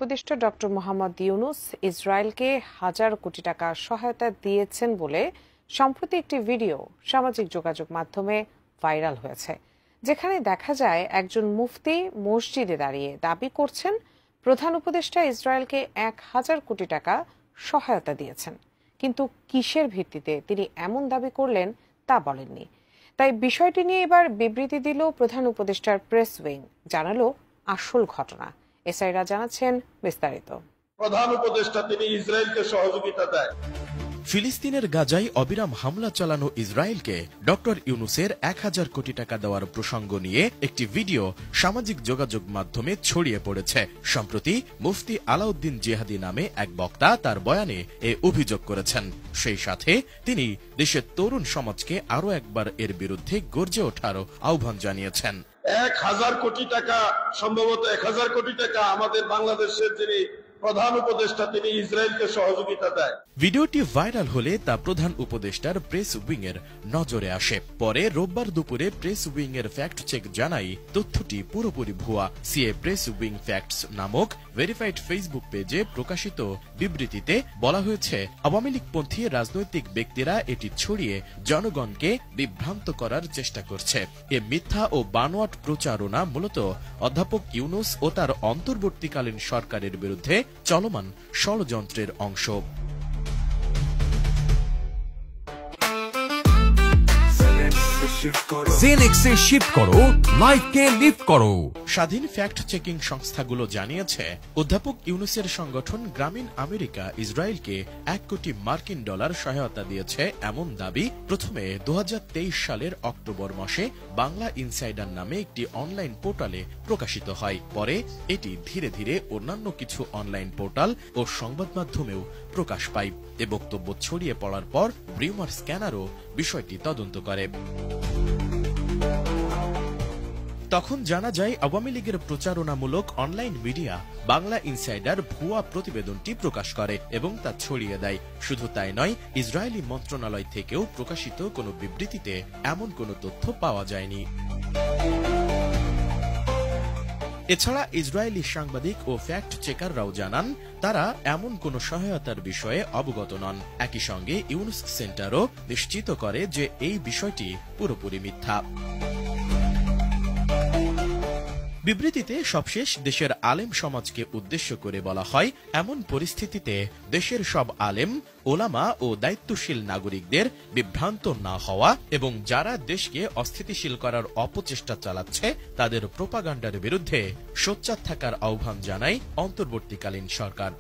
উপদেষ্টা ডক্টর মোহাম্মদ ইউনুস ইসরায়েলকে হাজার কোটি টাকা সহায়তা দিয়েছেন বলে সম্প্রতি একটি ভিডিও সামাজিক যোগাযোগ মাধ্যমে ভাইরাল হয়েছে, যেখানে দেখা যায় একজন মুফতি মসজিদে দাঁড়িয়ে দাবি করছেন প্রধান উপদেষ্টা ইসরায়েলকে 1000 কোটি টাকা সহায়তা দিয়েছেন, কিন্তু কিসের ভিত্তিতে তিনি এমন দাবি করলেন তা বলেননি। তাই বিষয়টি নিয়ে এবার বিবৃতি দিল প্রধান উপদেষ্টার প্রেস উইং, জানালো আসল ঘটনা। এসআইরা জানাচ্ছেন বিস্তারিত। প্রধান উপদেষ্টা তিনি ইসরায়েলকে সহযোগিতা দেয়। ফিলিস্তিনের গাজায় অবিরাম হামলা চালানো ইসরায়েলকে ডক্টর ইউনুসের 1000 কোটি টাকা দেওয়ার প্রসঙ্গ নিয়ে একটি ভিডিও সামাজিক যোগাযোগ মাধ্যমে ছড়িয়ে পড়েছে। সম্প্রতি মুফতি আলাউদ্দিন জিহাদি নামে এক বক্তা তার বয়ানে এ অভিযোগ করেছেন। সেই সাথে তিনি দেশের তরুণ সমাজকে আরও একবার এর বিরুদ্ধে গর্জে ওঠার আহ্বান জানিয়েছেন। 1000 কোটি টাকা, সম্ভবত 1000 কোটি টাকা আমাদের বাংলাদেশের যিনি প্রধান উপদেষ্টা তিনি ইসরায়েলকে সহযোগিতা দেয়। ভিডিওটি ভাইরাল হলে তা প্রধান উপদেষ্টার প্রেস উইং এর নজরে আসে। পরে রোববার দুপুরে প্রেস উইং এর ফ্যাক্ট চেক জানাই তথ্যটি পুরোপুরি ভুয়া। সিএ প্রেস উইং ফ্যাক্টস নামক ভেরিফাইড ফেসবুক পেজে প্রকাশিত বিবৃতিতে বলা হয়েছে, আওয়ামী লীগপন্থী রাজনৈতিক ব্যক্তিরা এটি ছড়িয়ে জনগণকে বিভ্রান্ত করার চেষ্টা করছে। এ মিথ্যা ও বানোয়াট প্রচারণা মূলত অধ্যাপক ইউনুস ও তার অন্তর্বর্তীকালীন সরকারের বিরুদ্ধে চলমান ষড়যন্ত্রের অংশ। জেনেক্সে শিফট করো, লাইফকে লিফট করো। স্বাধীন ফ্যাক্ট চেকিং সংস্থাগুলো জানিয়েছে, অধ্যাপক ইউনুসের সংগঠন গ্রামীণ আমেরিকা ইসরায়েলকে $1 কোটি সহায়তা দিয়েছে এমন দাবি প্রথমে 2023 সালের অক্টোবর মাসে বাংলা ইনসাইডার নামে একটি অনলাইন পোর্টালে প্রকাশিত হয়। পরে এটি ধীরে ধীরে অন্যান্য কিছু অনলাইন পোর্টাল ও সংবাদ মাধ্যমেও প্রকাশ পায়। এ বক্তব্য ছড়িয়ে পড়ার পর রিউমার স্ক্যানারও বিষয়টি তদন্ত করে। তখন জানা যায় আওয়ামী লীগের প্রচারণামূলক অনলাইন মিডিয়া বাংলা ইনসাইডার ভুয়া প্রতিবেদনটি প্রকাশ করে এবং তা ছড়িয়ে দেয়। শুধু তাই নয়, ইসরায়েলি মন্ত্রণালয় থেকেও প্রকাশিত কোনো বিবৃতিতে এমন কোনো তথ্য পাওয়া যায়নি। এছাড়া ইসরায়েলি সাংবাদিক ও ফ্যাক্ট চেকাররাও জানান, তারা এমন কোন সহায়তার বিষয়ে অবগত নন। একই সঙ্গে ইউনুস সেন্টারও নিশ্চিত করে যে এই বিষয়টি পুরোপুরি মিথ্যা। বিবৃতিতে সবশেষ দেশের আলেম সমাজকে উদ্দেশ্য করে বলা হয়, এমন পরিস্থিতিতে দেশের সব আলেম, ওলামা ও দায়িত্বশীল নাগরিকদের বিভ্রান্ত না হওয়া এবং যারা দেশকে অস্থিতিশীল করার অপচেষ্টা চালাচ্ছে তাদের প্রোপাগান্ডার বিরুদ্ধে সোচ্চার থাকার আহ্বান জানায় অন্তর্বর্তীকালীন সরকার।